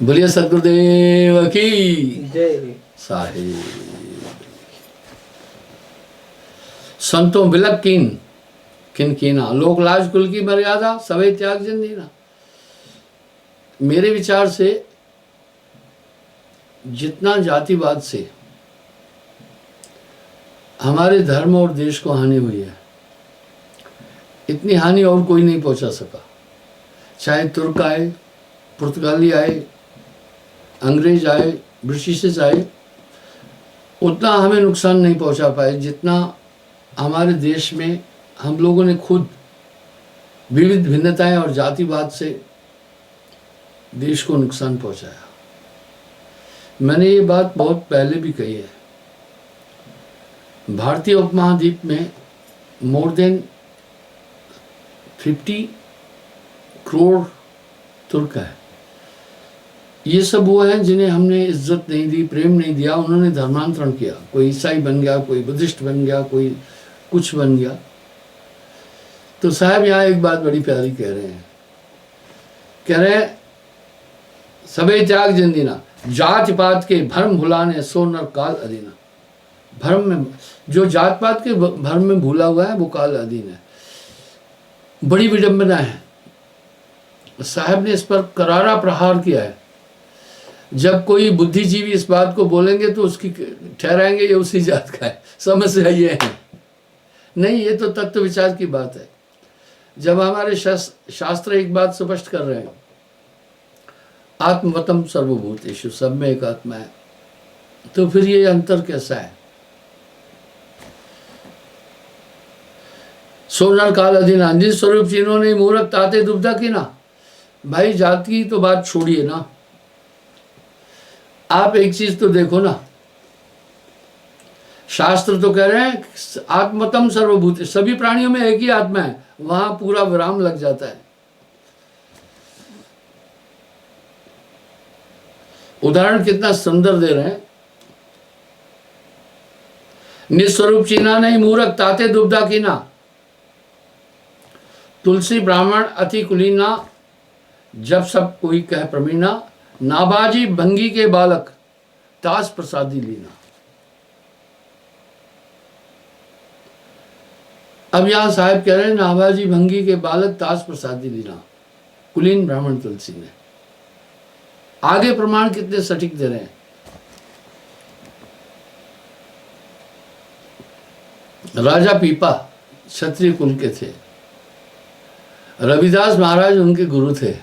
बोलिए सदगुरुदेव की जय। साहिब। संतों बिलक कीन किन कीना, लोक लाज कुल की मर्यादा, सवे त्याग जन दीना। मेरे विचार से जितना जातिवाद से हमारे धर्म और देश को हानि हुई है, इतनी हानि और कोई नहीं पहुंचा सका। चाहे तुर्क आए, पुर्तगाली आए, अंग्रेज आए, ब्रिटिशर्स आए, उतना हमें नुकसान नहीं पहुंचा पाए जितना हमारे देश में हम लोगों ने खुद विविध भिन्नताएं और जातिवाद से देश को नुकसान पहुंचाया। मैंने ये बात बहुत पहले भी कही है। भारतीय उपमहाद्वीप में मोर देन 50 करोड़ तुर्क है। ये सब वो हैं जिन्हें हमने इज्जत नहीं दी, प्रेम नहीं दिया। उन्होंने धर्मांतरण किया, कोई ईसाई बन गया, कोई बुद्धिस्ट बन गया, कोई कुछ बन गया। तो साहब यहाँ एक बात बड़ी प्यारी कह रहे हैं, सबे त्याग जंदीना, जात पात के भ्रम भुलाने सो नर काल अधीना। भ्रम में, जो जात पात के भ्रम में भूला हुआ है वो काल अधीन है। बड़ी विडंबना है। साहब ने इस पर करारा प्रहार किया है। जब कोई बुद्धिजीवी इस बात को बोलेंगे तो उसकी ठहराएंगे ये उसी जात का है। समस्या ये है नहीं, ये तो तत्व विचार की बात है। जब हमारे शास्त्र एक बात स्पष्ट कर रहे हैं, आत्मवतम सर्वभूतेषु, सब में एक आत्मा है, तो फिर ये अंतर कैसा है? सोनर काल अधीना, जिन स्वरूप चिन्हों ने मूर्ख ताते दुबदा की ना। भाई जात की तो बात छोड़िए ना, आप एक चीज तो देखो ना, शास्त्र तो कह रहे हैं आत्मतम सर्वभूत, सभी प्राणियों में एक ही आत्मा है। वहां पूरा विराम लग जाता है। उदाहरण कितना सुंदर दे रहे हैं। निस्वरूप चीना नहीं मूर्ख ताते दुबदा कीना, तुलसी ब्राह्मण अति कुलीना, जब सब कोई कह प्रमीणा, नाबाजी भंगी के बालक तास प्रसादी लीना। अब यहां साहब कह रहे हैं नाबाजी भंगी के बालक तास प्रसादी लीना, कुलीन ब्राह्मण तुलसी ने। आगे प्रमाण कितने सटीक दे रहे हैं। राजा पीपा क्षत्रिय कुल के थे, रविदास महाराज उनके गुरु थे।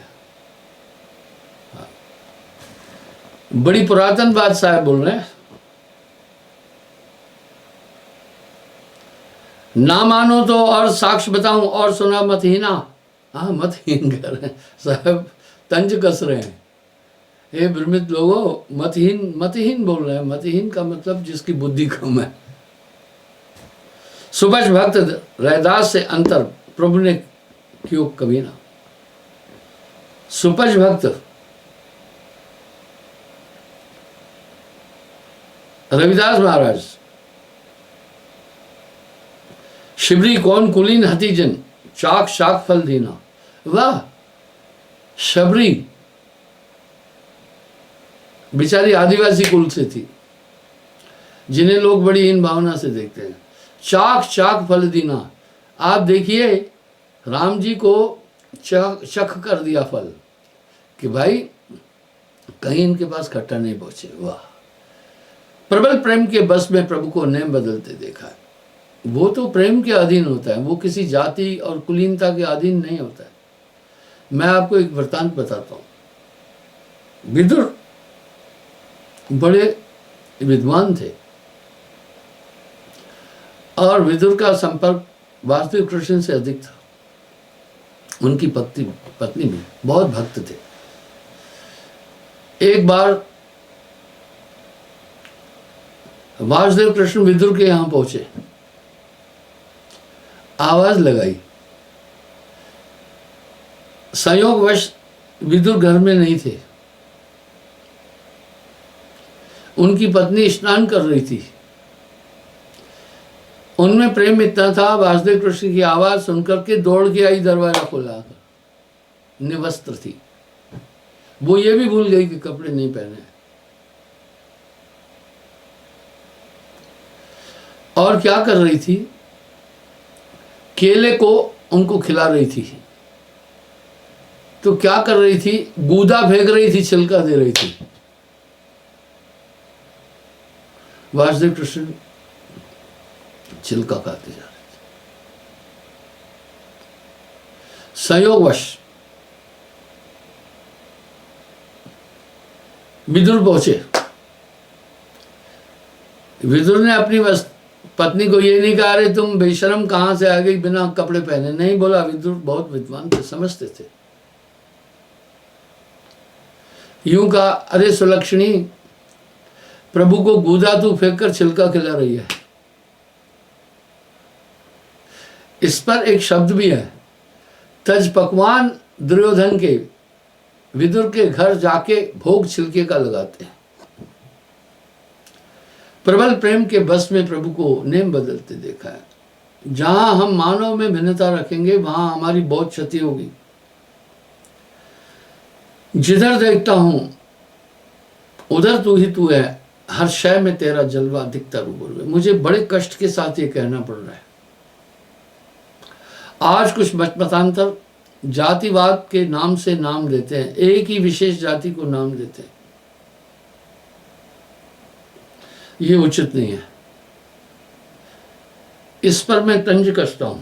बड़ी पुरातन बात साहब बोल रहे हैं। ना मानो तो और साक्ष्य बताऊं और सुना मतहीना। हाँ, मतहीन कर रहे हैं साहब, तंज कस रहे हैं। हे भ्रमित लोगों, मतहीन मतहीन बोल रहे हैं। मतहीन का मतलब जिसकी बुद्धि कम है। सुबह भक्त रैदास से अंतर प्रभु ने क्यों कभी ना। सुपज भक्त रविदास महाराज, शिवरी कौन कुलीन हतीजन, चाक शाक फल दीना। वाह, शबरी बेचारी आदिवासी कुल से थी, जिन्हें लोग बड़ी हीन भावना से देखते हैं। चाक चाक फल दीना। आप देखिए, राम जी को चख कर दिया फल कि भाई कहीं इनके पास खट्टा नहीं पहुंचे। वाह, प्रबल प्रेम के बस में प्रभु को नेम बदलते देखा है। वो तो प्रेम के अधीन होता है, वो किसी जाति और कुलीनता के अधीन नहीं होता है। मैं आपको एक वृत्तांत बताता हूं। विदुर बड़े विद्वान थे और विदुर का संपर्क वासुदेव कृष्ण से अधिक था। उनकी पत्नी भी बहुत भक्त थे। एक बार वासुदेव कृष्ण विदुर के यहां पहुंचे, आवाज लगाई। संयोगवश विदुर घर में नहीं थे। उनकी पत्नी स्नान कर रही थी। उनमें प्रेम इतना था, वासुदेव कृष्ण की आवाज सुनकर के दौड़ के आई, दरवाजा खोला कर। निवस्त्र थी। वो ये भी भूल गई कि कपड़े नहीं पहने। और क्या कर रही थी, केले को उनको खिला रही थी। तो क्या कर रही थी, गूदा फेंक रही थी, छिलका दे रही थी। वासुदेव कृष्ण छिलका खाते जा रहे थे। संयोगवश विदुर पहुंचे। विदुर ने अपनी पत्नी को ये नहीं कहा अरे तुम बेशरम कहां से आ गई बिना कपड़े पहने, नहीं बोला। विदुर बहुत विद्वान थे, समझते थे। यूं कहा अरे सुलक्षणी, प्रभु को गूदा तू फेंक कर छिलका खिला रही है। इस पर एक शब्द भी है, तज पकवान दुर्योधन के विदुर के घर जाके भोग छिलके का लगाते हैं। प्रबल प्रेम के बस में प्रभु को नेम बदलते देखा है। जहां हम मानव में भिन्नता रखेंगे वहां हमारी बहुत क्षति होगी। जिधर देखता हूं उधर तू ही तू है, हर शय में तेरा जलवा दिखता रूबरू है। मुझे बड़े कष्ट के साथ ये कहना पड़ रहा है। आज कुछ मतांतर जातिवाद के नाम से नाम देते हैं, एक ही विशेष जाति को नाम देते हैं। ये उचित नहीं है। इस पर मैं तंज कसता हूं।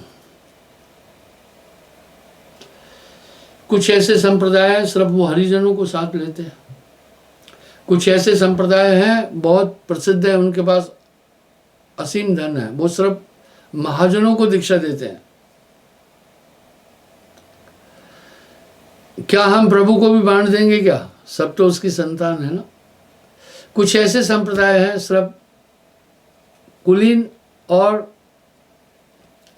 कुछ ऐसे संप्रदाय हैं सिर्फ वो हरिजनों को साथ लेते हैं। कुछ ऐसे संप्रदाय हैं बहुत प्रसिद्ध है, उनके पास असीम धन है, वो सिर्फ महाजनों को दीक्षा देते हैं। क्या हम प्रभु को भी बांट देंगे क्या? सब तो उसकी संतान है ना। कुछ ऐसे संप्रदाय हैं सिर्फ कुलीन और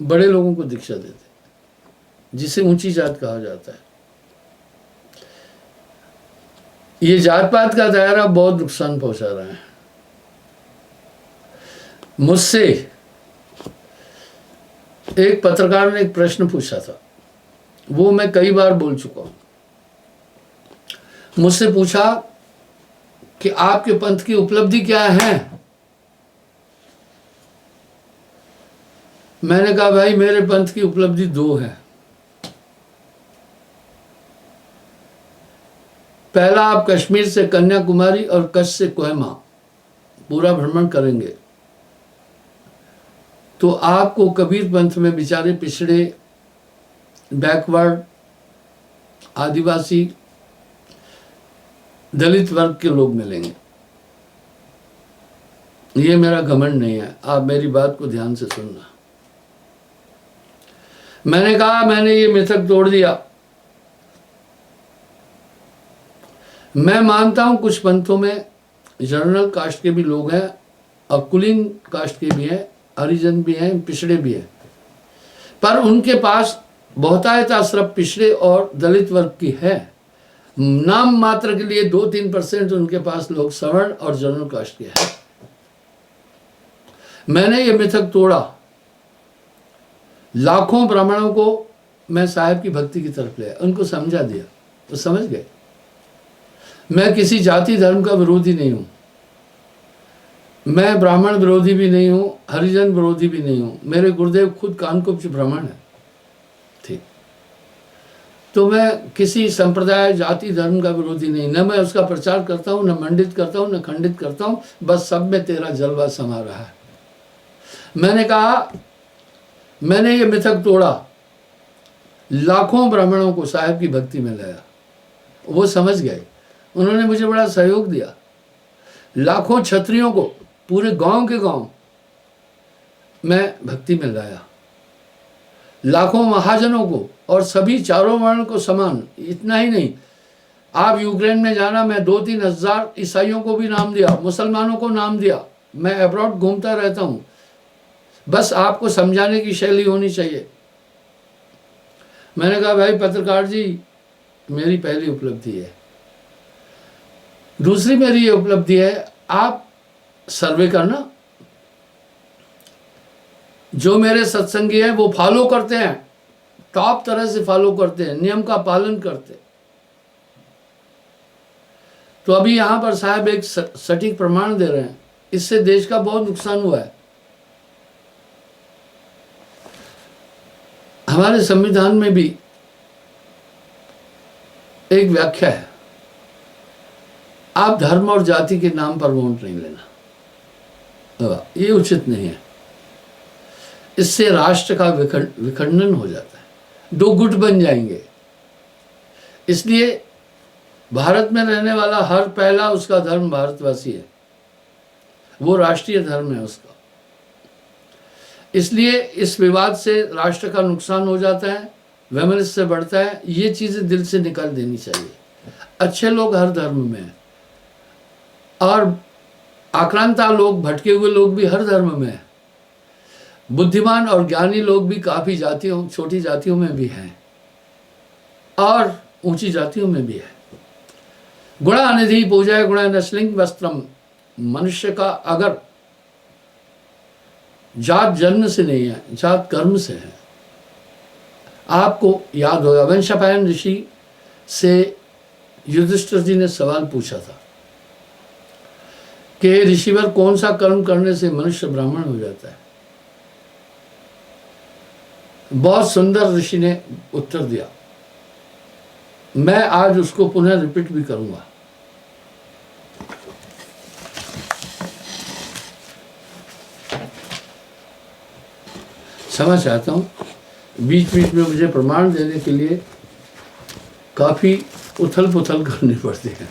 बड़े लोगों को दीक्षा देते हैं, जिसे ऊंची जात कहा जाता है। ये जात पात का दायरा बहुत नुकसान पहुंचा रहा है। मुझसे एक पत्रकार ने एक प्रश्न पूछा था, वो मैं कई बार बोल चुका हूं। मुझसे पूछा कि आपके पंथ की उपलब्धि क्या है। मैंने कहा भाई मेरे पंथ की उपलब्धि दो है। पहला, आप कश्मीर से कन्याकुमारी और कच्छ से कोहिमा पूरा भ्रमण करेंगे तो आपको कबीर पंथ में बेचारे पिछड़े, बैकवर्ड, आदिवासी, दलित वर्ग के लोग मिलेंगे। ये मेरा घमंड नहीं है, आप मेरी बात को ध्यान से सुनना। मैंने कहा मैंने ये मिथक तोड़ दिया। मैं मानता हूं कुछ पंथों में जनरल कास्ट के भी लोग हैं और कुलीन कास्ट के भी हैं, हरिजन भी हैं, पिछड़े भी हैं, पर उनके पास बहुतायत सिर्फ पिछड़े और दलित वर्ग की है। नाम मात्र के लिए 2-3% उनके पास लोग सवर्ण और जनरल कास्ट के हैं। मैंने ये मिथक तोड़ा। लाखों ब्राह्मणों को मैं साहब की भक्ति की तरफ ले, उनको समझा दिया, तो समझ गए। मैं किसी जाति धर्म का विरोधी नहीं हूं, मैं ब्राह्मण विरोधी भी नहीं हूं, हरिजन विरोधी भी नहीं हूं। मेरे गुरुदेव खुद कानकुब्ज ब्राह्मण है, ठीक। तो मैं किसी संप्रदाय, जाति, धर्म का विरोधी नहीं, न मैं उसका प्रचार करता हूं, न मंडित करता हूं, न खंडित करता हूं, बस सब में तेरा जलवा समा रहा है। मैंने कहा मैंने ये मिथक तोड़ा, लाखों ब्राह्मणों को साहब की भक्ति में लाया, वो समझ गए, उन्होंने मुझे बड़ा सहयोग दिया। लाखों क्षत्रियों को पूरे गांव के गांव मैं भक्ति में लाया, लाखों महाजनों को और सभी चारों वर्ण को समान। इतना ही नहीं, आप यूक्रेन में जाना, मैं 2-3 हज़ार ईसाइयों को भी नाम दिया, मुसलमानों को नाम दिया। मैं अब्रॉड घूमता रहता हूँ, बस आपको समझाने की शैली होनी चाहिए। मैंने कहा भाई पत्रकार जी, मेरी पहली उपलब्धि है। दूसरी मेरी ये उपलब्धि है, आप सर्वे करना। जो मेरे सत्संगी हैं वो फॉलो करते हैं, टॉप तरह से फॉलो करते हैं, नियम का पालन करते हैं। तो अभी यहाँ पर साहब एक सटीक प्रमाण दे रहे हैं, इससे देश का बहुत नुकसान हुआ है। हमारे संविधान में भी एक व्याख्या है, आप धर्म और जाति के नाम पर वोट नहीं लेना, ये उचित नहीं है। इससे राष्ट्र का विखंडन हो जाता है, दो गुट बन जाएंगे। इसलिए भारत में रहने वाला हर पहला उसका धर्म भारतवासी है, वो राष्ट्रीय धर्म है उसका। इसलिए इस विवाद से राष्ट्र का नुकसान हो जाता है, वैमनस्य बढ़ता है। ये चीजें दिल से निकाल देनी चाहिए। अच्छे लोग हर धर्म में हैं और आक्रांता लोग, भटके हुए लोग भी हर धर्म में हैं। बुद्धिमान और ज्ञानी लोग भी काफी जातियों, छोटी जातियों में भी हैं और ऊंची जातियों में भी है। गुणानिधि पूजाय गुणा नस्लिंग वस्त्रम। मनुष्य का अगर जात जन्म से नहीं है, जात कर्म से है। आपको याद होगा वंशपायन ऋषि से युधिष्ठिर जी ने सवाल पूछा था कि ऋषिवर कौन सा कर्म करने से मनुष्य ब्राह्मण हो जाता है। बहुत सुंदर ऋषि ने उत्तर दिया, मैं आज उसको पुनः रिपीट भी करूंगा। क्षमा चाहता हूं, बीच बीच में मुझे प्रमाण देने के लिए काफी उथल पुथल करनी पड़ती है।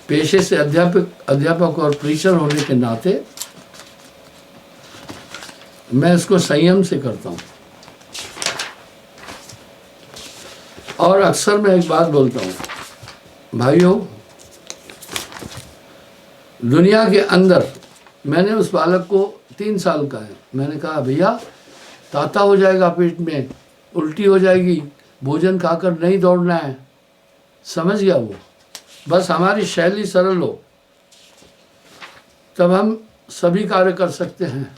पेशे से अध्यापक और प्रीचर होने के नाते मैं इसको संयम से करता हूं। और अक्सर मैं एक बात बोलता हूं, भाइयों, दुनिया के अंदर मैंने उस बालक को 3 साल का है, मैंने कहा भैया ताता हो जाएगा, पेट में उल्टी हो जाएगी, भोजन खाकर नहीं दौड़ना है। समझ गया वो। बस हमारी शैली सरल हो तब हम सभी कार्य कर सकते हैं।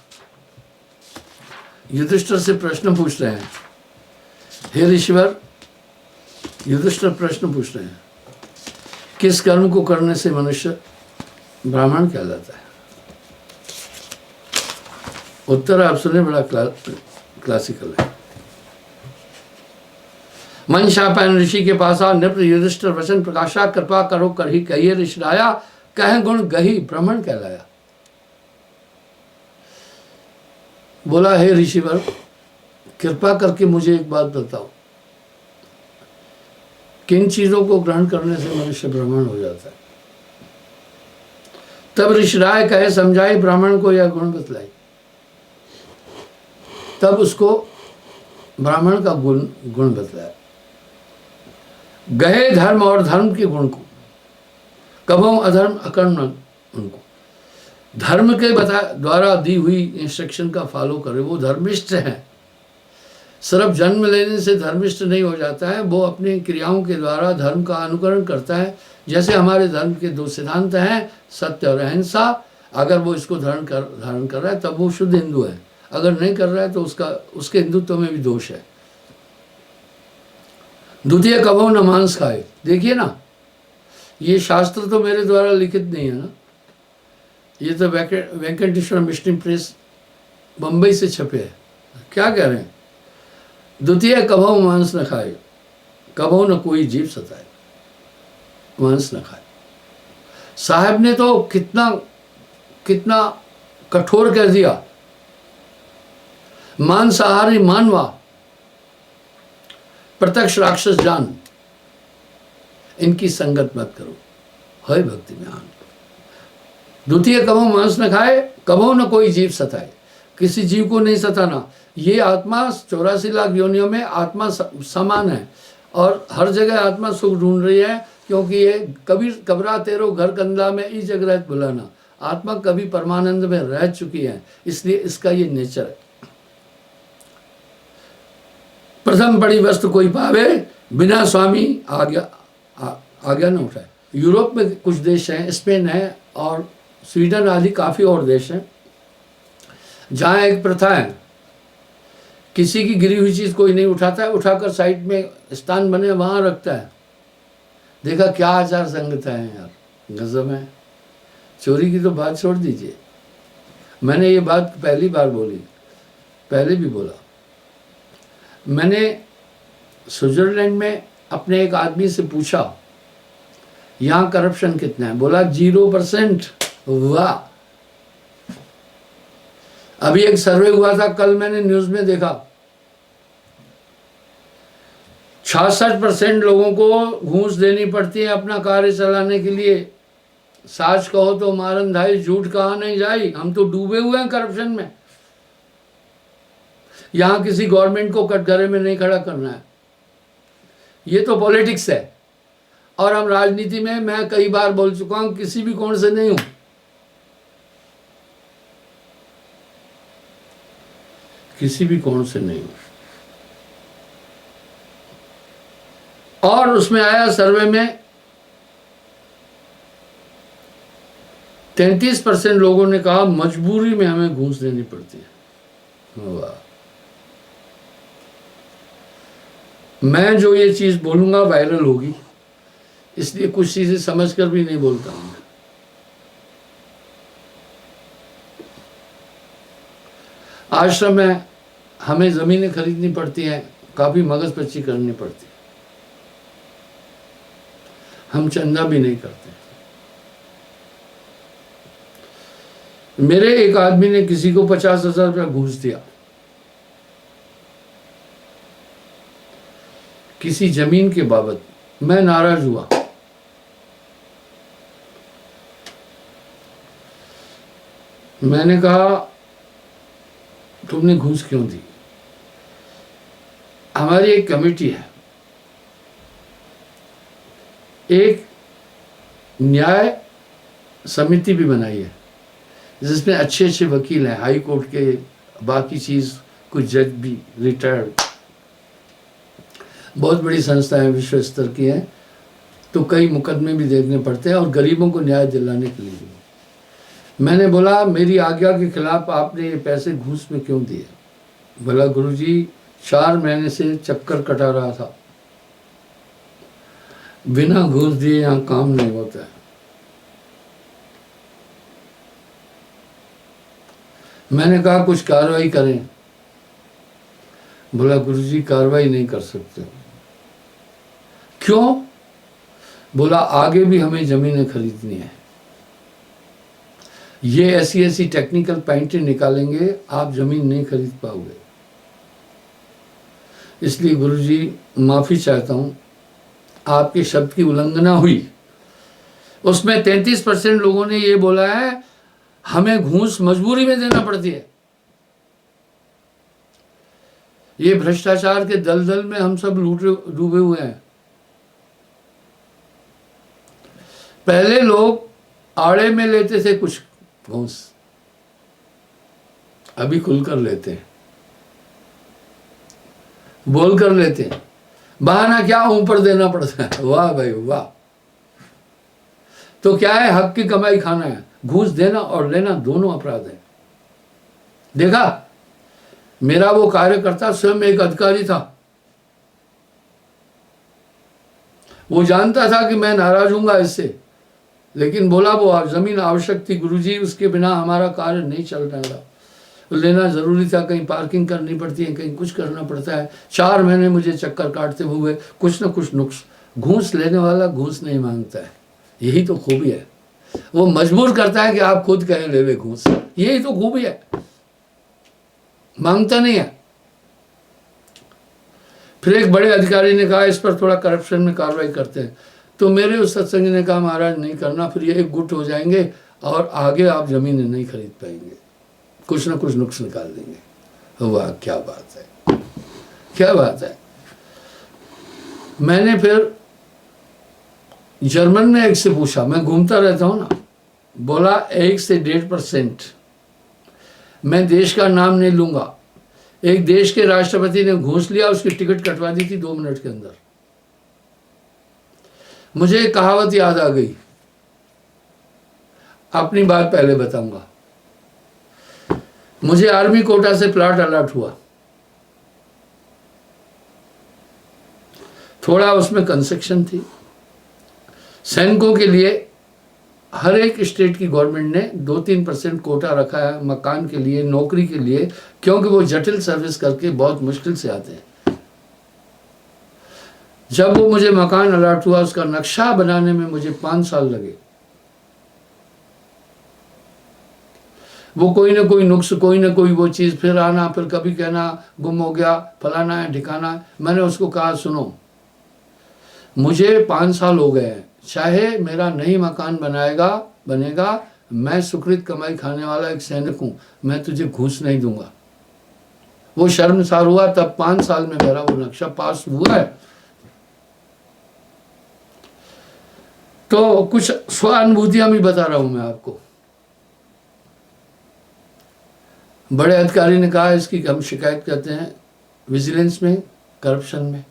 युधिष्ठिर से प्रश्न पूछ रहे हैं, हे ऋषिवर, युधिष्ठिर प्रश्न पूछ रहे हैं, किस कर्म को करने से मनुष्य ब्राह्मण कहलाता है? उत्तर आप सुने, बड़ा क्लासिकल है। मन शापायन ऋषि के पास आ नृप युधिष्ठिर वचन प्रकाशा, कृपा करो करही कहिए ऋषिराया, कह गुण गही ब्राह्मण कहलाया। बोला, हे ऋषिवर, कृपा करके मुझे एक बात बताओ, किन चीजों को ग्रहण करने से मनुष्य ब्राह्मण हो जाता है? तब ऋषिराय कहे समझाए ब्राह्मण को यह गुण बतलाई। तब उसको ब्राह्मण का गुण बतलाया। गहे धर्म और धर्म के गुण को, कभो अधर्म अकर्म उनको। धर्म के द्वारा दी हुई इंस्ट्रक्शन का फॉलो करे, वो धर्मिष्ठ है। सिर्फ जन्म लेने से धर्मिष्ठ नहीं हो जाता है, वो अपनी क्रियाओं के द्वारा धर्म का अनुकरण करता है। जैसे हमारे धर्म के 2 सिद्धांत हैं, सत्य और अहिंसा। अगर वो इसको धारण कर रहा है तब वो शुद्ध हिंदू है, अगर नहीं कर रहा है तो उसके हिंदुत्व में भी दोष है। द्वितीय कभो न मांस खाए। देखिए ना, ये शास्त्र तो मेरे द्वारा लिखित नहीं है ना, ये तो वेंकटेश्वर मिशनरी प्रेस बंबई से छपे है। क्या कह रहे हैं? द्वितीय कभो मांस न खाए, कभो न कोई जीव सताए, मांस न खाए। साहब ने तो कितना कठोर कह दिया। मांसाहारी मानवा, प्रत्यक्ष राक्षस जान, इनकी संगत मत करो, है भक्ति में आन। द्वितीय कभो मांस न खाए, कभो न कोई जीव सताए, किसी जीव को नहीं सताना। ये आत्मा 84 लाख योनियों में आत्मा समान है और हर जगह आत्मा सुख ढूंढ रही है, क्योंकि ये कबीर कबरा तेरो घर कंदा में ई जग रहत बुलाना। आत्मा कभी परमानंद में रह चुकी है, इसलिए इसका ये नेचर है। प्रथम बड़ी वस्तु कोई पावे, बिना स्वामी आज्ञा न उठाए। यूरोप में कुछ देश हैं, स्पेन है और स्वीडन आदि काफ़ी और देश हैं, जहाँ एक प्रथा है किसी की गिरी हुई चीज कोई नहीं उठाता है, उठाकर साइड में स्थान बने वहां रखता है। देखा क्या आचार संहिता है यार, गजब है। चोरी की तो बात छोड़ दीजिए, मैंने ये बात पहली बार बोली, पहले भी बोला। मैंने स्विट्जरलैंड में अपने एक आदमी से पूछा यहाँ करप्शन कितना है, बोला 0%। वाह। अभी एक सर्वे हुआ था, कल मैंने न्यूज में देखा, 66% लोगों को घूस देनी पड़ती है अपना कार्य चलाने के लिए। साच कहो तो मारन धाई, झूठ कहा नहीं जाई। हम तो डूबे हुए हैं करप्शन में। यहां किसी गवर्नमेंट को कटघरे में नहीं खड़ा करना है, ये तो पॉलिटिक्स है। और हम राजनीति में, मैं कई बार बोल चुका हूं, किसी भी कोण से नहीं हूं। किसी भी कोण से नहीं हूं। और उसमें आया सर्वे में 33% लोगों ने कहा मजबूरी में हमें घूस देनी पड़ती है। वाह। मैं जो ये चीज बोलूंगा वायरल होगी, इसलिए कुछ चीजें समझकर भी नहीं बोलता हूं। आश्रम में हमें जमीनें खरीदनी पड़ती हैं, काफी मगजपच्ची करनी पड़ती है। हम चंदा भी नहीं करते। मेरे एक आदमी ने किसी को 50,000 रुपया घूस दिया किसी जमीन के बाबत। मैं नाराज हुआ। मैंने कहा तुमने घूस क्यों दी? हमारी एक कमेटी है, एक न्याय समिति भी बनाई है, जिसमें अच्छे अच्छे वकील हैं, हाई कोर्ट के, बाकी चीज, कुछ जज भी रिटायर्ड, बहुत बड़ी संस्था है, विश्व स्तर की है। तो कई मुकदमे भी देखने पड़ते हैं और गरीबों को न्याय दिलाने के लिए भी। मैंने बोला मेरी आज्ञा के खिलाफ आपने ये पैसे घूस में क्यों दिए? बोला गुरुजी 4 महीने से चक्कर कटा रहा था, बिना घूस दिए यहाँ काम नहीं होता है। मैंने कहा कुछ कार्रवाई करें। बोला गुरुजी कार्रवाई नहीं कर सकते। क्यों? बोला आगे भी हमें जमीनें खरीदनी है, ये ऐसी ऐसी टेक्निकल पॉइंटें निकालेंगे, आप जमीन नहीं खरीद पाओगे। इसलिए गुरुजी माफी चाहता हूं, आपके शब्द की उल्लंघना हुई। उसमें 33% लोगों ने ये बोला है हमें घूस मजबूरी में देना पड़ती है। ये भ्रष्टाचार के दलदल में हम सब डूबे हुए हैं। पहले लोग आड़े में लेते थे कुछ घूस, अभी खुलकर लेते हैं, बोल कर लेते हैं। बहाना क्या, ऊपर देना पड़ता है। वाह भाई वाह। तो क्या है, हक की कमाई खाना है। घूस देना और लेना दोनों अपराध है। देखा, मेरा वो कार्यकर्ता स्वयं एक अधिकारी था, वो जानता था कि मैं नाराज हूंगा इससे, लेकिन बोला वो जमीन आवश्यक थी गुरुजी, उसके बिना हमारा कार्य नहीं चल रहा, लेना जरूरी था। कहीं पार्किंग करनी पड़ती है, कहीं कुछ करना पड़ता है। 4 महीने मुझे चक्कर काटते हुए कुछ न कुछ नुक्स। घूस लेने वाला घूस नहीं मांगता है, यही तो खूबी है। वो मजबूर करता है कि आप खुद कहें ले ले घूस, यही तो खूबी है, मांगता नहीं है। फिर एक बड़े अधिकारी ने कहा इस पर थोड़ा करप्शन में कार्रवाई करते हैं। तो मेरे उस सत्संगी ने कहा महाराज नहीं करना, फिर ये एक गुट हो जाएंगे और आगे आप जमीनें नहीं खरीद पाएंगे, कुछ ना कुछ नुक्स निकाल देंगे। वाह क्या बात है, क्या बात है। मैंने फिर जर्मन में एक से पूछा, मैं घूमता रहता हूं ना, बोला 1 से 1.5%, मैं देश का नाम नहीं लूंगा, एक देश के राष्ट्रपति ने घूस लिया, उसकी टिकट कटवा दी थी 2 मिनट के अंदर। मुझे एक कहावत याद आ गई, अपनी बात पहले बताऊंगा। मुझे आर्मी कोटा से प्लाट अलॉट हुआ, थोड़ा उसमें कंस्ट्रक्शन थी। सैनिकों के लिए हर एक स्टेट की गवर्नमेंट ने 2-3% कोटा रखा है मकान के लिए, नौकरी के लिए, क्योंकि वो जटिल सर्विस करके बहुत मुश्किल से आते हैं। जब वो मुझे मकान अलॉट हुआ, उसका नक्शा बनाने में मुझे 5 साल लगे। वो कोई ना कोई नुक्स, कोई ना कोई वो चीज़, फिर आना, फिर कभी कहना गुम हो गया, फलाना है, ठिकाना है। मैंने उसको कहा, सुनो, मुझे 5 साल हो गए हैं, चाहे मेरा नई मकान बनेगा, मैं सुकृत कमाई खाने वाला एक सैनिक हूं, मैं तुझे घूस नहीं दूंगा। वो शर्मसार हुआ। तब 5 साल में मेरा वो नक्शा पास हुआ है। तो कुछ स्वानुभूतियां भी बता रहा हूं मैं आपको। बड़े अधिकारी ने कहा इसकी हम शिकायत करते हैं विजिलेंस में, करप्शन में।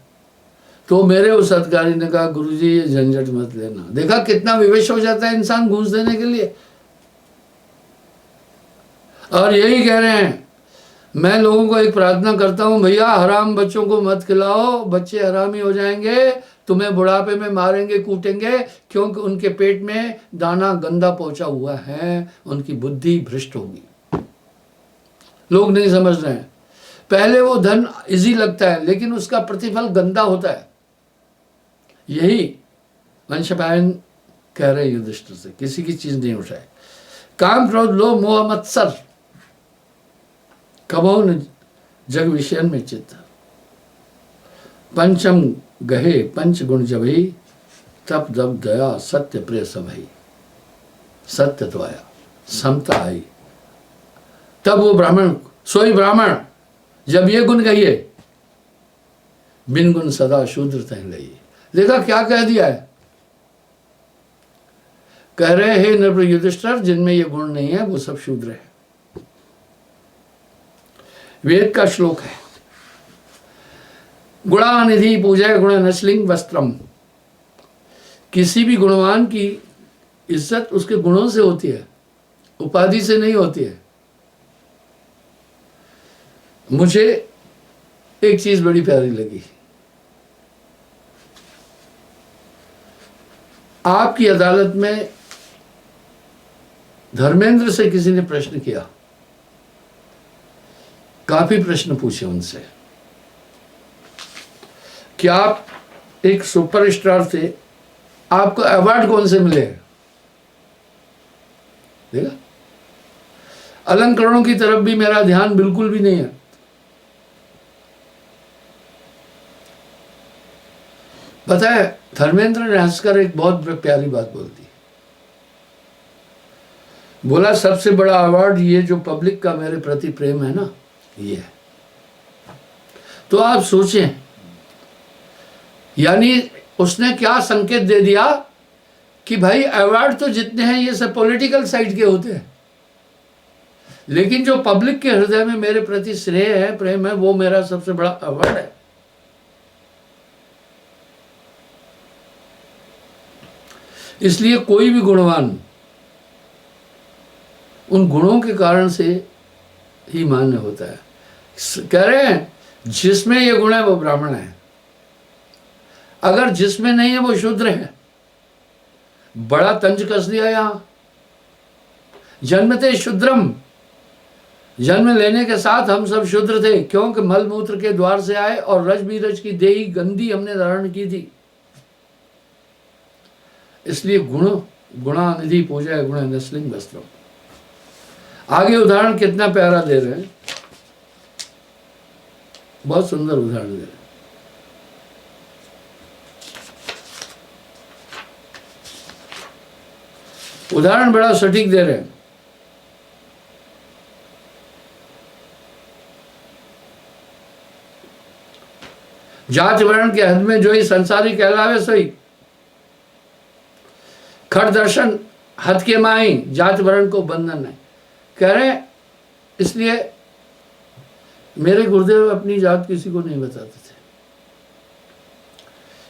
तो मेरे उस अधिकारी ने कहा, गुरुजी ये झंझट मत लेना। देखा कितना विवश हो जाता है इंसान घूस देने के लिए। और यही कह रहे हैं, मैं लोगों को एक प्रार्थना करता हूं, भैया हराम बच्चों को मत खिलाओ, बच्चे हरामी हो जाएंगे, तुम्हें बुढ़ापे में मारेंगे, कूटेंगे, क्योंकि उनके पेट में दाना गंदा पहुंचा हुआ है, उनकी बुद्धि भ्रष्ट होगी। लोग नहीं समझ रहे हैं। पहले वो धन इजी लगता है, लेकिन उसका प्रतिफल गंदा होता है। यही वंशपायन कह रहे युधिष्ठिर से, किसी की चीज नहीं उठाए। काम, क्रोध, लोभ, मोह, मत्सर कबो न जग विषयन में चित्त। पंचम गहे पंच गुण जबई, तप दब दया सत्य प्रिय सभई। सत्य तो आया, समता आई, तब वो ब्राह्मण, सोई ब्राह्मण, जब ये गुण कहिए, बिन गुण सदा शूद्र तह लई। देखा क्या कह दिया है। कह रहे हे नृप युधिष्ठिर, जिनमें ये गुण नहीं है वो सब शूद्र है। वेद का श्लोक है, गुणानिधि पूजय गुण नश्लिंग वस्त्रम। किसी भी गुणवान की इज्जत उसके गुणों से होती है, उपाधि से नहीं होती है। मुझे एक चीज बड़ी प्यारी लगी। आपकी अदालत में धर्मेंद्र से किसी ने प्रश्न किया, काफी प्रश्न पूछे उनसे कि आप एक सुपरस्टार थे, आपको अवार्ड कौन से मिले। देखा, अलंकरणों की तरफ भी मेरा ध्यान बिल्कुल भी नहीं है। पता है, धर्मेंद्र ने हंसकर एक बहुत प्यारी बात बोल दी। बोला, सबसे बड़ा अवार्ड ये जो पब्लिक का मेरे प्रति प्रेम है ना, ये है। तो आप सोचें, यानी उसने क्या संकेत दे दिया कि भाई अवार्ड तो जितने हैं ये सब पॉलिटिकल साइड के होते हैं, लेकिन जो पब्लिक के हृदय में मेरे प्रति स्नेह है, प्रेम है, वो मेरा सबसे बड़ा अवार्ड है। इसलिए कोई भी गुणवान उन गुणों के कारण से ही मान्य होता है। कह रहे हैं जिसमें ये गुण है वो ब्राह्मण है, अगर जिसमें नहीं है वो शूद्र है। बड़ा तंज कस दिया यहां। जन्मते शूद्रम, जन्म लेने के साथ हम सब शूद्र थे, क्योंकि मल मूत्र के द्वार से आए और रज बीरज की देही गंदी हमने धारण की थी। इसलिए गुणानिधि पूजा गुण नस्लिंग वस्त्रम। आगे उदाहरण कितना प्यारा दे रहे हैं, बहुत सुंदर उदाहरण दे रहे हैं। उदाहरण बड़ा सटीक दे रहे हैं। जात वर्ण के हद में जो ही संसारी कहलावे सोई, खड़ दर्शन हद के माई, जात वर्ण को बंधन है। कह रहे हैं इसलिए मेरे गुरुदेव अपनी जात किसी को नहीं बताते थे।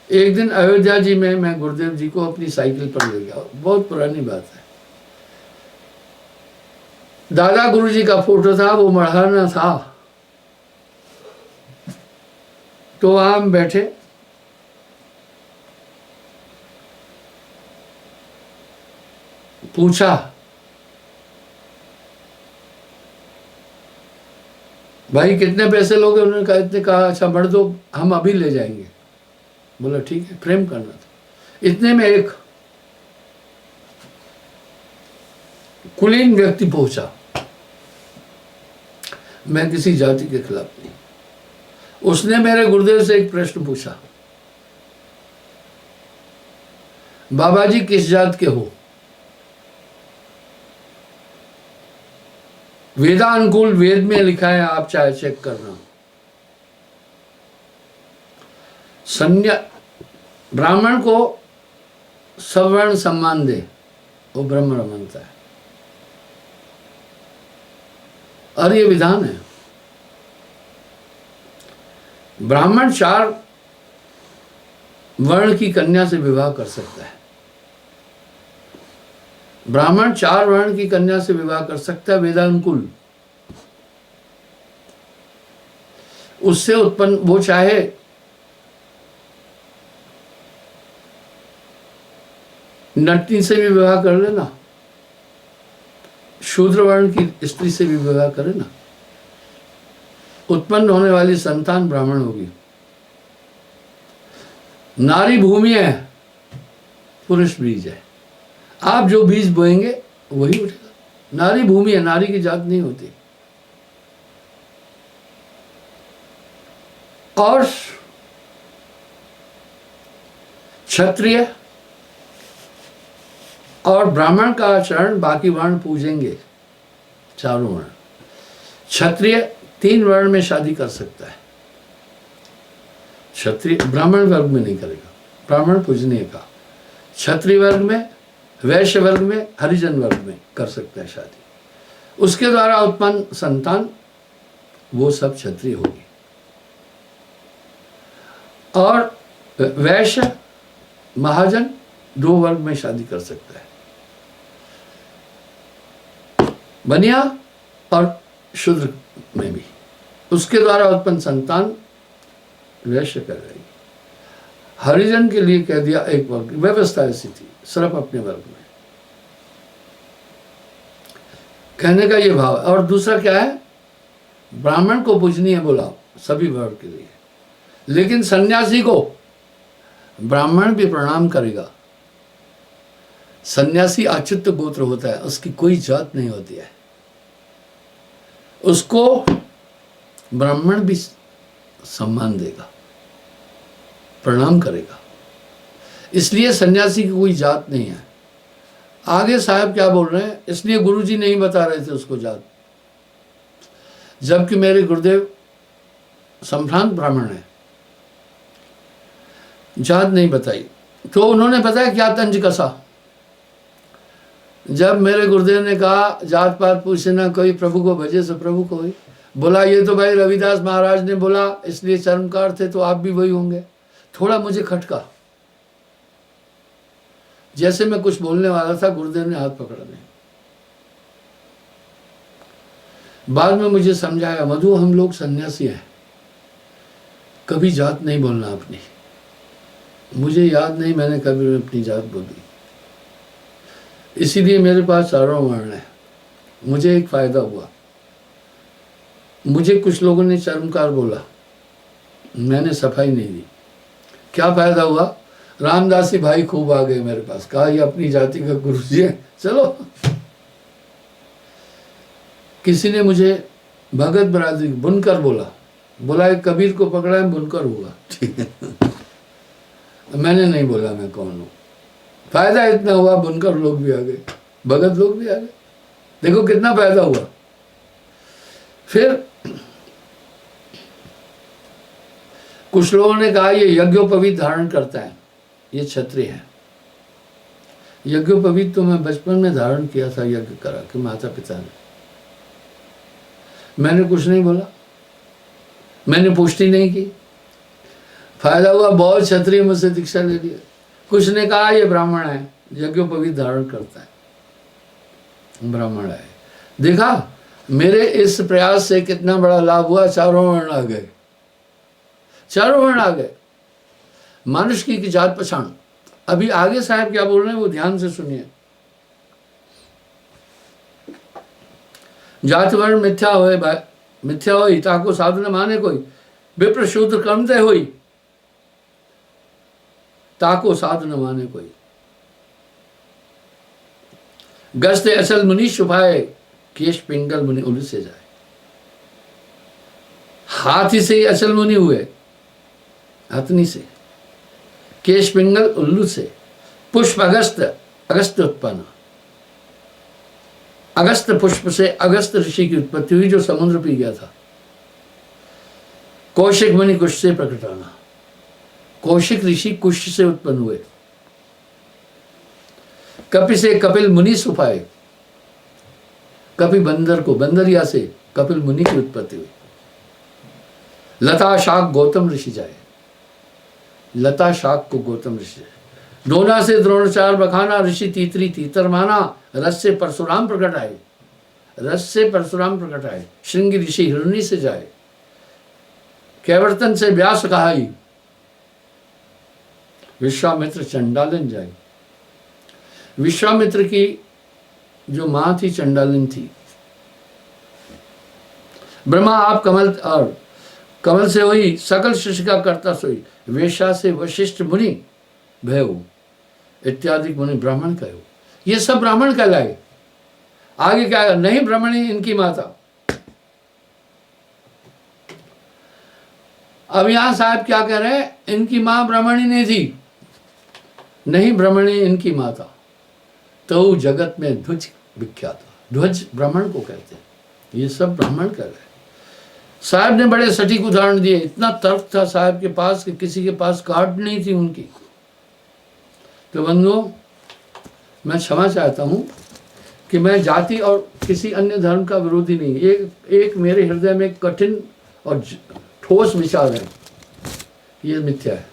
एक दिन अयोध्या जी में मैं गुरुदेव जी को अपनी साइकिल पर ले गया, बहुत पुरानी बात है। दादा गुरु जी का फोटो था, वो मढ़ाना था। तो वहां हम बैठे पूछा, भाई कितने पैसे लोगे? उन्होंने कहा इतने। कहा अच्छा बढ़ दो, हम अभी ले जाएंगे। बोला ठीक है, प्रेम करना था। इतने में एक कुलीन व्यक्ति पहुंचा। मैं किसी जाति के खिलाफ नहीं। उसने मेरे गुरुदेव से एक प्रश्न पूछा, बाबा जी किस जात के हो? वेदानुकूल वेद में लिखा है, आप चाहे चेक करना। ब्राह्मण को सवर्ण सम्मान दे, वो ब्रह्म मानता है, और ये विधान है। ब्राह्मण 4 वर्ण की कन्या से विवाह कर सकता है। ब्राह्मण 4 वर्ण की कन्या से विवाह कर सकता है वेदानुकूल। उससे उत्पन्न, वो चाहे नटनी से भी विवाह कर लेना, शूद्र वर्ण की स्त्री से भी विवाह करे ना, उत्पन्न होने वाली संतान ब्राह्मण होगी। नारी भूमि है, पुरुष बीज है। आप जो बीज बोएंगे वही उठेगा। नारी भूमि है, नारी की जात नहीं होती। और क्षत्रिय और ब्राह्मण का आचरण बाकी वर्ण पूजेंगे, चारों वर्ण। क्षत्रिय 3 वर्ण में शादी कर सकता है। क्षत्रिय ब्राह्मण वर्ग में नहीं करेगा, ब्राह्मण पूजनीय का। क्षत्रिय वर्ग में, वैश्य वर्ग में, हरिजन वर्ग में कर सकता है शादी। उसके द्वारा उत्पन्न संतान वो सब क्षत्रिय होगी। और वैश्य, महाजन 2 वर्ग में शादी कर सकता है, बनिया और शूद्र में भी। उसके द्वारा उत्पन्न संतान वैश्य कर रही। हरिजन के लिए कह दिया एक वर्ग, व्यवस्था ऐसी थी, सिर्फ अपने वर्ग में। कहने का ये भाव। और दूसरा क्या है, ब्राह्मण को पूजनीय बोला सभी वर्ग के लिए, लेकिन सन्यासी को ब्राह्मण भी प्रणाम करेगा। सन्यासी अच्युत गोत्र होता है, उसकी कोई जात नहीं होती है, उसको ब्राह्मण भी सम्मान देगा, प्रणाम करेगा। इसलिए सन्यासी की कोई जात नहीं है। आगे साहब क्या बोल रहे हैं, इसलिए गुरुजी नहीं बता रहे थे उसको जात, जबकि मेरे गुरुदेव संभ्रांत ब्राह्मण है, जात नहीं बताई। तो उन्होंने बताया क्या तंज कसा। जब मेरे गुरुदेव ने कहा जात पात पूछे ना कोई, प्रभु को भजे सो प्रभु को ही। बोला ये तो भाई रविदास महाराज ने बोला, इसलिए चर्मकार थे, तो आप भी वही होंगे। थोड़ा मुझे खटका, जैसे मैं कुछ बोलने वाला था, गुरुदेव ने हाथ पकड़ा नहीं। बाद में मुझे समझाया, मधु हम लोग सन्यासी हैं, कभी जात नहीं बोलना अपनी। मुझे याद नहीं मैंने कभी अपनी जात बोली, इसीलिए मेरे पास चारों वर्ण है। मुझे एक फायदा हुआ, मुझे कुछ लोगों ने चर्मकार बोला, मैंने सफाई नहीं दी। क्या फायदा हुआ, रामदासी भाई खूब आ गए मेरे पास, कहा ये अपनी जाति का गुरु जी है, चलो। किसी ने मुझे भगत बरादरी बुनकर बोला एक कबीर को पकड़ा है बुनकर होगा, ठीक है। मैंने नहीं बोला मैं कौन हूँ। फायदा इतना हुआ, बुनकर लोग भी आ गए, भगत लोग भी आ गए, देखो कितना फायदा हुआ। फिर कुछ लोगों ने कहा ये यज्ञोपवीत धारण करता है, ये क्षत्रिय है। यज्ञोपवीत तो मैं बचपन में धारण किया था, यज्ञ करा कि माता पिता ने। मैंने कुछ नहीं बोला, मैंने पुष्टि नहीं की। फायदा हुआ, बहुत क्षत्रिय मुझसे दीक्षा ले लिया। कुछ ने कहा ये ब्राह्मण है, यज्ञोपवीत धारण करता है, ब्राह्मण है। देखा मेरे इस प्रयास से कितना बड़ा लाभ हुआ, चारों वर्ण आ गए, चारों वर्ण आ गए। मनुष्य की जात पहचान। अभी आगे साहब क्या बोल रहे हैं वो ध्यान से सुनिए। जाति वर्ण मिथ्या होए मिथ्या होई ताको साधु न माने कोई, विप्र शूद्र कर्मते होई ताको साधु न माने कोई। गस्ते अचल मुनि छुपाए, केश पिंगल मुनि उल्लू से जाए। हाथी से ही अचल मुनि हुए, हथनी से, केश पिंगल उल्लू से, पुष्प अगस्त, अगस्त उत्पन्न, अगस्त पुष्प से अगस्त ऋषि की उत्पत्ति हुई जो समुद्र पी गया था। कौशिक मुनि कुश से प्रकटाना, कौशिक ऋषि कुश से उत्पन्न हुए। कपि से कपिल मुनि सुपाए, कपि बंदर को, बंदरिया से कपिल मुनि की उत्पत्ति हुई। लता शाक गौतम ऋषि जाए, लता शाक को गौतम ऋषि जाए। द्रोणा से द्रोणाचार्य बखाना, ऋषि तीतरी तीतर माना, रस से परशुराम प्रकट आए, रस से परशुराम प्रकट आए। श्रृंगी ऋषि हिरणी से जाए, कैवर्तन से व्यास कहाई, विश्वामित्र चंडालन जाए। विश्वामित्र की जो मां थी चंडालन थी। ब्रह्मा आप कमल और कमल से हुई, सकल सृष्टि का कर्ता सोई। वेशा से वशिष्ठ मुनि भयउ, इत्यादि मुनि ब्राह्मण कहो। ये सब ब्राह्मण कहलाए। आगे क्या है? नहीं ब्राह्मणी इनकी माता। अब यहां साहब क्या कह रहे हैं? इनकी मां ब्राह्मणी नहीं थी, नहीं ब्राह्मणी इनकी माता। तो जगत में ध्वज विख्यात, ध्वज ब्राह्मण को कहते हैं। ये सब ब्राह्मण कह रहे हैं। साहब ने बड़े सटीक उदाहरण दिए। इतना तर्क था साहब के पास कि किसी के पास कार्ड नहीं थी उनकी। तो बंधुओं, मैं क्षमा चाहता हूं कि मैं जाति और किसी अन्य धर्म का विरोधी नहीं। एक मेरे हृदय में कठिन और ठोस विचार है, ये मिथ्या है।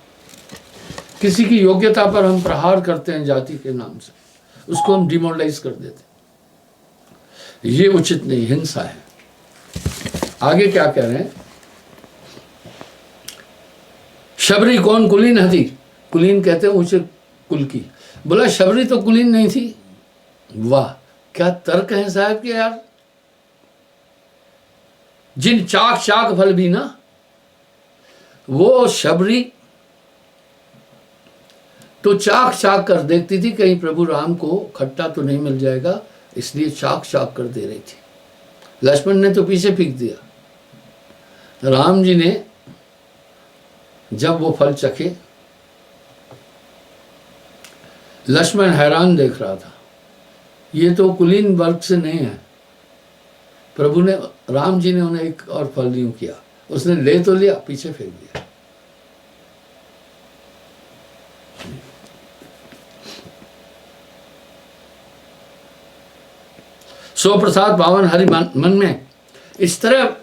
किसी की योग्यता पर हम प्रहार करते हैं जाति के नाम से, उसको हम डिमोरलाइज कर देते हैं। ये उचित नहीं, हिंसा है। आगे क्या कह रहे हैं? शबरी कौन? कुलीन हथी। कुलीन कहते हैं ऊंचे कुल की। बोला शबरी तो कुलीन नहीं थी। वाह, क्या तर्क है साहब के यार। जिन चाक चाक फल भी ना, वो शबरी तो चाक चाक कर देखती थी, कहीं प्रभु राम को खट्टा तो नहीं मिल जाएगा, इसलिए चाक चाक कर दे रही थी। लक्ष्मण ने तो पीछे फेंक दिया। राम जी ने जब वो फल चखे, लक्ष्मण हैरान देख रहा था, ये तो कुलीन वर्ग से नहीं है। प्रभु ने, राम जी ने उन्हें एक और फल यूं किया, उसने ले तो लिया, पीछे फेंक दिया। सो प्रसाद पावन हरि मन में। इस तरह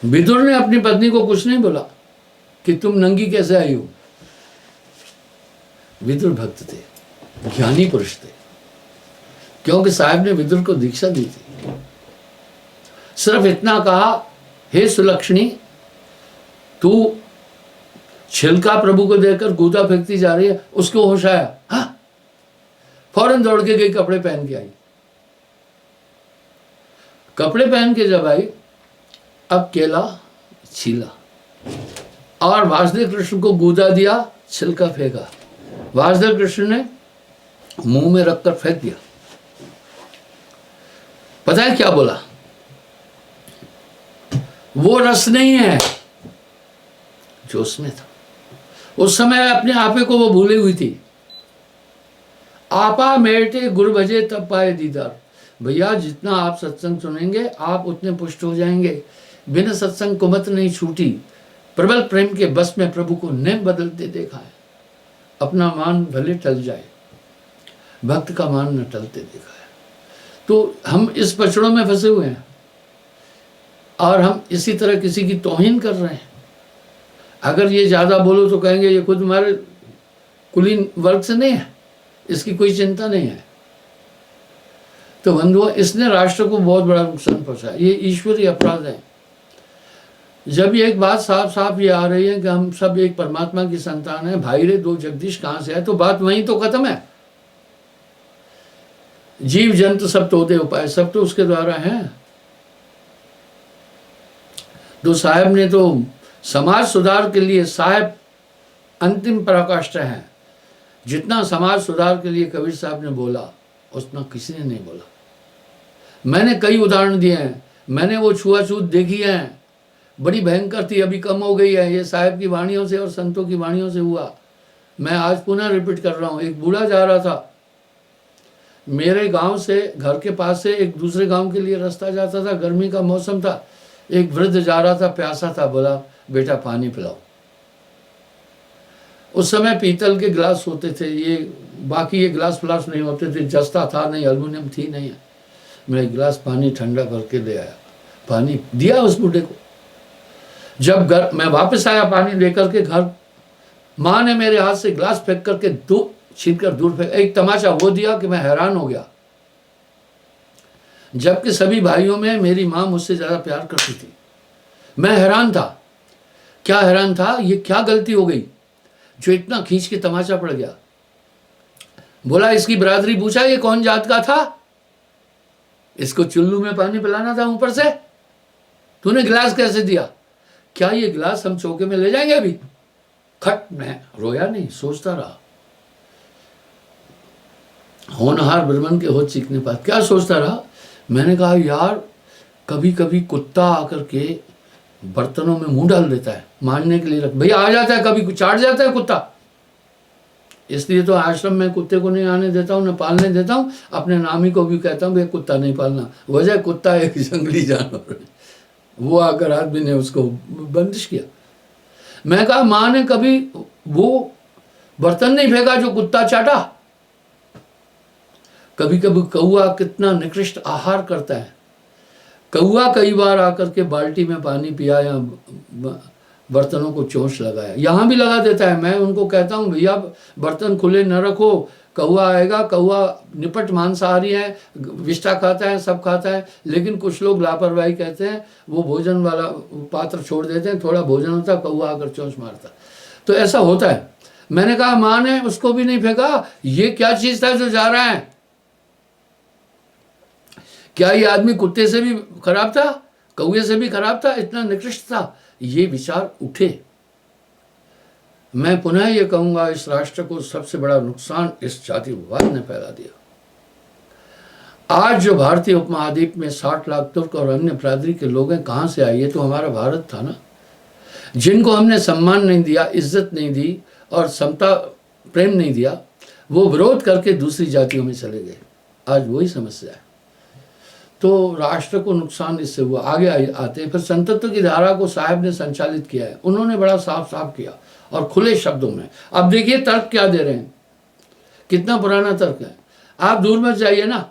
विदुर ने अपनी पत्नी को कुछ नहीं बोला कि तुम नंगी कैसे आई हो। विदुर भक्त थे, ज्ञानी पुरुष थे, क्योंकि साहब ने विदुर को दीक्षा दी थी। सिर्फ इतना कहा, हे सुलक्षणी, तू छिलका प्रभु को देकर गूदा फेंकती जा रही है। उसको होश आया, हाँ, फौरन दौड़ के गई, कपड़े पहन के आई। कपड़े पहन के जब आई, अब केला छीला और वासुदेव कृष्ण को गूदा दिया, छिलका फेंका। वासुदेव कृष्ण ने मुंह में रखकर फेंक दिया। पता है क्या बोला? वो रस नहीं है जो उसमें था। उस समय अपने आपे को वो भूली हुई थी। आपा मेटे गुरु भजे तब पाए दीदार। भैया, जितना आप सत्संग सुनेंगे आप उतने पुष्ट हो जाएंगे। बिना सत्संग को मत नहीं छूटी। प्रबल प्रेम के बस में प्रभु को न बदलते देखा है। अपना मान भले टल जाए, भक्त का मान न टलते देखा है। तो हम इस पचड़ों में फंसे हुए हैं और हम इसी तरह किसी की तौहीन कर रहे हैं। अगर ये ज्यादा बोलो तो कहेंगे ये खुद हमारे कुलीन वर्ग से नहीं है, इसकी कोई चिंता नहीं है। तो बंधुओं, इसने राष्ट्र को बहुत बड़ा नुकसान पहुंचाया। ये ईश्वरीय अपराध है। जब ये एक बात साफ साफ ये आ रही है कि हम सब एक परमात्मा की संतान है, भाई रे दो जगदीश कहां से है, तो बात वहीं तो खत्म है। जीव जंतु सब तोते उपाय सब तो उसके द्वारा हैं। तो साहब ने तो समाज सुधार के लिए, साहब अंतिम पराकाष्ठा है। जितना समाज सुधार के लिए कबीर साहब ने बोला उतना किसी ने नहीं बोला। मैंने कई उदाहरण दिए हैं, मैंने वो छुआछूत देखी है, बड़ी भयंकर थी, अभी कम हो गई है। ये साहब की वाणियों से और संतों की वाणियों से हुआ। मैं आज पुनः रिपीट कर रहा हूँ। एक बूढ़ा जा रहा था मेरे गांव से, घर के पास से एक दूसरे गांव के लिए रास्ता जाता था, गर्मी का मौसम था। एक वृद्ध जा रहा था, प्यासा था, बोला बेटा पानी पिलाओ। उस समय पीतल के गिलास होते थे, ये बाकी ये गिलास फ्लास नहीं होते थे, जस्ता था नहीं, एल्युमिनियम थी नहीं। मैं एक गिलास पानी ठंडा करके ले आया, पानी दिया उस बूढ़े को। जब मैं वापस आया पानी लेकर के घर, माँ ने मेरे हाथ से गिलास फेंक करके छीन कर दूर फेंक, एक तमाचा वो दिया कि मैं हैरान हो गया। जबकि सभी भाइयों में मेरी माँ मुझसे ज्यादा प्यार करती थी। मैं हैरान था। क्या हैरान था, ये क्या गलती हो गई जो इतना खींच के तमाचा पड़ गया। बोला इसकी बरादरी पूछा ये कौन जात का था, इसको चुल्लू में पानी पिलाना था ऊपर से, तूने गिलास कैसे दिया, क्या ये गिलास हम चौके में ले जाएंगे अभी। खट, मैं रोया नहीं, सोचता रहा। होनहार ब्राह्मण के हो चीखने पर क्या सोचता रहा। मैंने कहा यार कभी कभी कुत्ता आकर के बर्तनों में मुंह डाल देता है, मारने के लिए रख, भैया आ जाता है, कभी चाट जाता है कुत्ता। इसलिए तो आश्रम में कुत्ते को नहीं आने देता हूँ, न पालने देता हूँ। अपने नामी को भी कहता हूँ भाई कुत्ता नहीं पालना। वजह कुत्ता एक जंगली जानवर है, वो आकर आदमी ने उसको बंदिश किया। मैं कहा माँ ने कभी वो बर्तन नहीं फेंका जो कुत्ता चाटा। कभी कभी कौआ कितना निकृष्ट आहार करता है। कौआ कई बार आकर के बाल्टी में पानी पिया या बर्तनों को चोंच लगाया, यहाँ भी लगा देता है। मैं उनको कहता हूँ भैया बर्तन खुले न रखो, कौआ आएगा। कौआ निपट मांसाहारी है, विष्ठा खाता है, सब खाता है। लेकिन कुछ लोग लापरवाही कहते हैं, वो भोजन वाला पात्र छोड़ देते हैं, थोड़ा भोजन होता है, कौआ आकर चोंच मारता। तो ऐसा होता है। मैंने कहा माँ ने उसको भी नहीं फेंका। ये क्या चीज था जो जा रहा है, क्या ये आदमी कुत्ते से भी खराब था, कौए से भी खराब था, इतना निकृष्ट था। ये विचार उठे। मैं पुनः ये कहूंगा इस राष्ट्र को सबसे बड़ा नुकसान इस जातिवाद ने फैला दिया। आज जो भारतीय उपमहाद्वीप में 60 लाख तुर्क और अन्य बिरादरी के लोग हैं, कहां से आए, ये तो हमारा भारत था ना। जिनको हमने सम्मान नहीं दिया, इज्जत नहीं दी और समता प्रेम नहीं दिया, वो विरोध करके दूसरी जातियों में चले गए। आज वही समस्या है। तो राष्ट्र को नुकसान इससे हुआ। आगे आते हैं फिर संतत्व की धारा को साहब ने संचालित किया है। उन्होंने बड़ा साफ साफ किया और खुले शब्दों में। अब देखिए तर्क क्या दे रहे हैं, कितना पुराना तर्क है। आप दूर मत जाइए ना।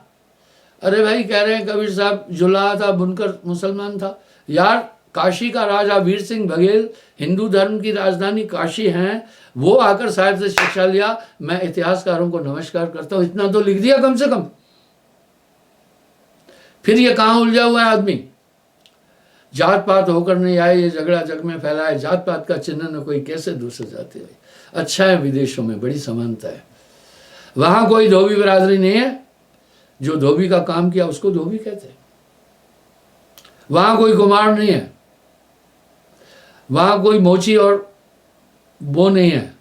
अरे भाई कह रहे हैं कबीर साहब जुलाहा था, बुनकर मुसलमान था। यार काशी का राजा वीर सिंह बघेल हिंदू धर्म की राजधानी काशी है, वो आकर साहब से शिक्षा लिया। मैं इतिहासकारों को नमस्कार करता हूँ, इतना तो लिख दिया कम से कम। फिर ये कहाँ उलझा हुआ है आदमी। जात पात होकर नहीं आए, ये झगड़ा जग में फैला है। जात पात का चिन्ह न कोई कैसे दूसरे जाते है। अच्छा है विदेशों में बड़ी समानता है, वहां कोई धोबी बिरादरी नहीं है। जो धोबी का काम किया उसको धोबी कहते हैं। वहां कोई कुमार नहीं है, वहां कोई मोची और वो नहीं है।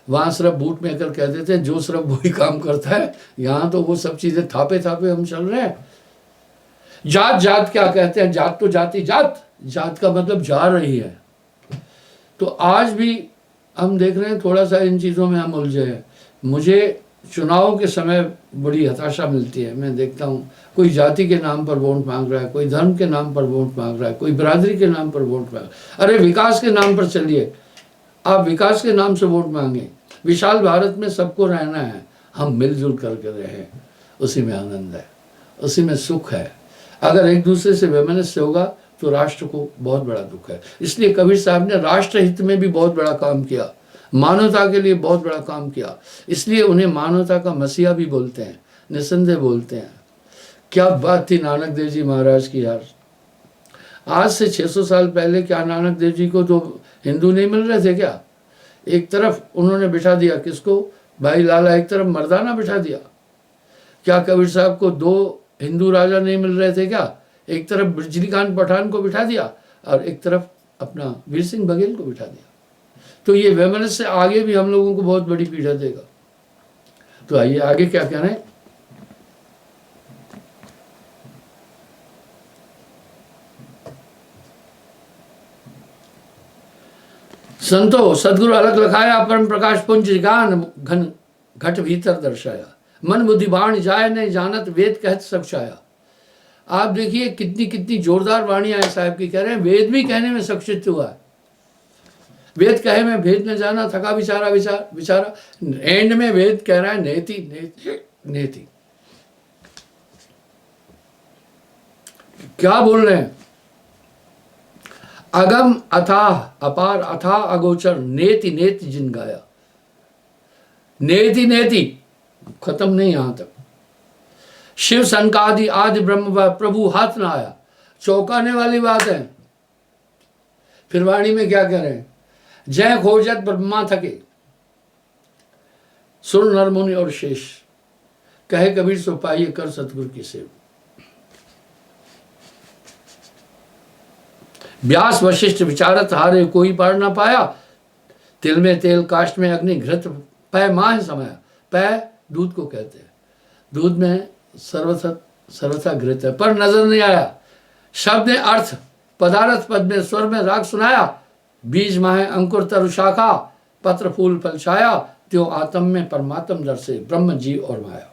वहां सिर्फ बूट मेकर कह देते हैं, जो सिर्फ वही काम करता है। यहाँ तो वो सब चीजें थापे थापे हम चल रहे हैं। जात जात क्या कहते हैं, जात तो जाति जात, जात का मतलब जा रही है। तो आज भी हम देख रहे हैं थोड़ा सा इन चीज़ों में हम उलझे हैं। मुझे चुनाव के समय बड़ी हताशा मिलती है। मैं देखता हूँ कोई जाति के नाम पर वोट मांग रहा है, कोई धर्म के नाम पर वोट मांग रहा है, कोई बिरादरी के नाम पर वोट मांग। अरे विकास के नाम पर चलिए, आप विकास के नाम से वोट मांगे। विशाल भारत में सबको रहना है, हम मिलजुल करके रहें, उसी में आनंद है, उसी में सुख है। अगर एक दूसरे से वैमनस्य होगा तो राष्ट्र को बहुत बड़ा दुख है। इसलिए कबीर साहब ने राष्ट्र हित में भी बहुत बड़ा काम किया, मानवता के लिए बहुत बड़ा काम किया। इसलिए उन्हें मानवता का मसीहा भी बोलते हैं, निसंदेह बोलते हैं। क्या बात थी नानक देव जी महाराज की यार। आज से 600 साल पहले क्या नानक देव जी को तो हिंदू नहीं मिल रहे थे क्या। एक तरफ उन्होंने बिठा दिया किसको, भाई लाला, एक तरफ मर्दाना बिठा दिया। क्या कबीर साहब को दो हिंदू राजा नहीं मिल रहे थे क्या? एक तरफ बिजली खान पठान को बिठा दिया और एक तरफ अपना वीर सिंह बघेल को बिठा दिया। तो ये वैमनस्य से आगे भी हम लोगों को बहुत बड़ी पीड़ा देगा। तो आइए आगे क्या कह रहे हैं। संतो सदगुरु अलग लखाया, परम प्रकाश पुंज गान घन घट भीतर दर्शाया, मन बुद्धि बाण जाय नहीं जानत, वेद कहत सब छाया। आप देखिए कितनी कितनी जोरदार वाणी है साहब की। कह रहे हैं वेद भी कहने में सक्षित हुआ है। वेद कहे में भेद न जाना, थका विचारा विचारा। एंड में वेद कह रहा है नेति नेति नेति। क्या बोल रहे हैं? अगम अथाह अपार अथाह अगोचर, नेति नेति जिन गाया। नेति नेति खत्म नहीं यहां तक। शिव सनकादि आदि ब्रह्म प्रभु हाथ न आया। चौंकाने वाली बात है। फिर वाणी में क्या कह रहे हैं? जय खोजत ब्रह्मा थके, सुर नर मुनि और शेष, कहे कबीर सो पाइए कर सतगुरु की सेवा। व्यास वशिष्ठ विचारत हारे, कोई पार ना पाया। तिल में तेल काष्ठ में अग्नि, घृत पै माह समाया। पै दूध को कहते हैं। दूध में सर्वथा घृत है, पर नजर नहीं आया। शब्द ने अर्थ, पदार्थ पद में स्वर में राग सुनाया। बीज माहे अंकुर तरु शाखा, पत्र फूल फल छाया। त्यो आत्म में परमात्म दर्शे, ब्रह्म जीव और माया।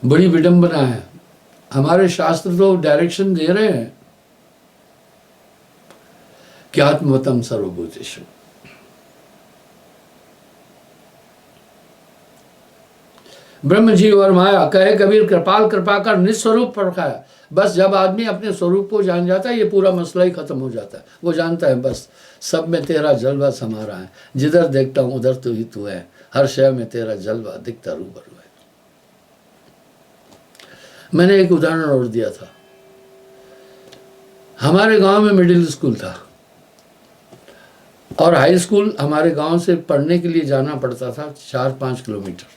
बड़ी विडंबना है। हमारे शास्त्र तो डायरेक्शन दे रहे हैं कि आत्मवतम सर्वभूतेषु। ब्रह्म जीव और माया, कहे कबीर कृपाल कृपा कर निस्वरूप परखाया। बस जब आदमी अपने स्वरूप को जान जाता है, ये पूरा मसला ही खत्म हो जाता है। वो जानता है बस सब में तेरा जलवा समा रहा है, जिधर देखता हूं उधर तो ही तू है, हर शय में तेरा जलवा दिखता रूबरू है। मैंने एक उदाहरण और दिया था। हमारे गांव में मिडिल स्कूल था और हाई स्कूल हमारे गांव से पढ़ने के लिए जाना पड़ता था 4-5 किलोमीटर।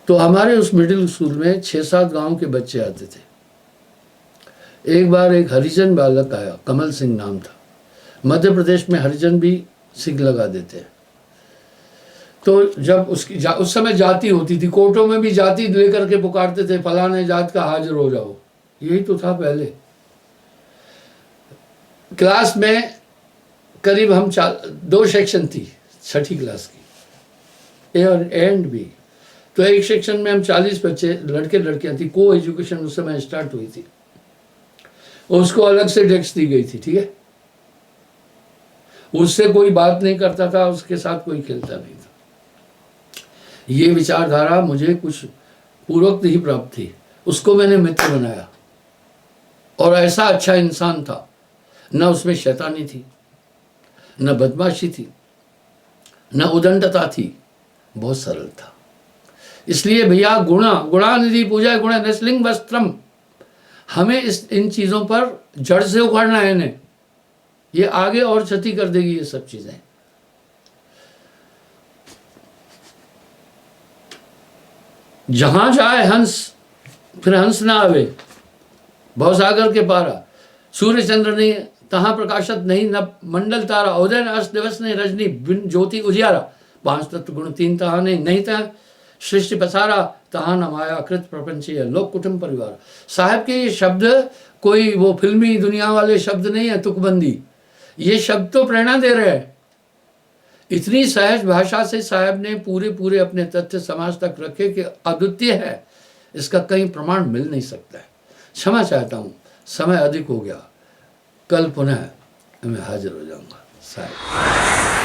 तो हमारे उस मिडिल स्कूल में 6-7 गांव के बच्चे आते थे। एक बार एक हरिजन बालक आया, कमल सिंह नाम था। मध्य प्रदेश में हरिजन भी सिंह लगा देते हैं। तो जब उसकी उस समय जाति होती थी, कोर्टों में भी जाति लेकर के पुकारते थे, फलाने जात का हाजिर हो जाओ। यही तो था पहले। क्लास में करीब हम 2 सेक्शन थी 6ठी क्लास की, ए और एंड बी। तो एक सेक्शन में हम 40 बच्चे, लड़के लड़कियां थी। को एजुकेशन उस समय स्टार्ट हुई थी, उसको अलग से डेस्क दी गई थी। ठीक है, उससे कोई बात नहीं करता था, उसके साथ कोई खेलता नहीं था। ये विचारधारा मुझे कुछ पूर्वोक्त ही प्राप्त थी। उसको मैंने मित्र बनाया और ऐसा अच्छा इंसान था, न उसमें शैतानी थी, न बदमाशी थी, न उदंडता थी, बहुत सरल था। इसलिए भैया गुणानिधि पूजा गुण नस्लिंग वस्त्रम, हमें इन चीजों पर जड़ से उखाड़ना है इन्हें। ये आगे और क्षति कर देगी ये सब चीजें। जहां जाए हंस, फिर हंस ना आवे। भवसागर के पारा, सूर्य चंद्र नहीं तहां प्रकाशत नहीं, न मंडल तारा। उदय न अस्त दिवस नहीं, रजनी बिन ज्योति उजियारा। 5 तत्व गुण 3 तहा नहीं तह सृष्टि पसारा। तहा न माया कृत प्रपंचीय लोक कुटुंब परिवार। साहब के ये शब्द कोई वो फिल्मी दुनिया वाले शब्द नहीं है तुकबंदी। ये शब्द तो प्रेरणा दे रहे हैं। इतनी सहज भाषा से साहब ने पूरे अपने तथ्य समाज तक रखे कि अद्वितीय है, इसका कहीं प्रमाण मिल नहीं सकता है। क्षमा चाहता हूँ, समय अधिक हो गया। कल पुनः मैं हाजिर हो जाऊंगा साहब।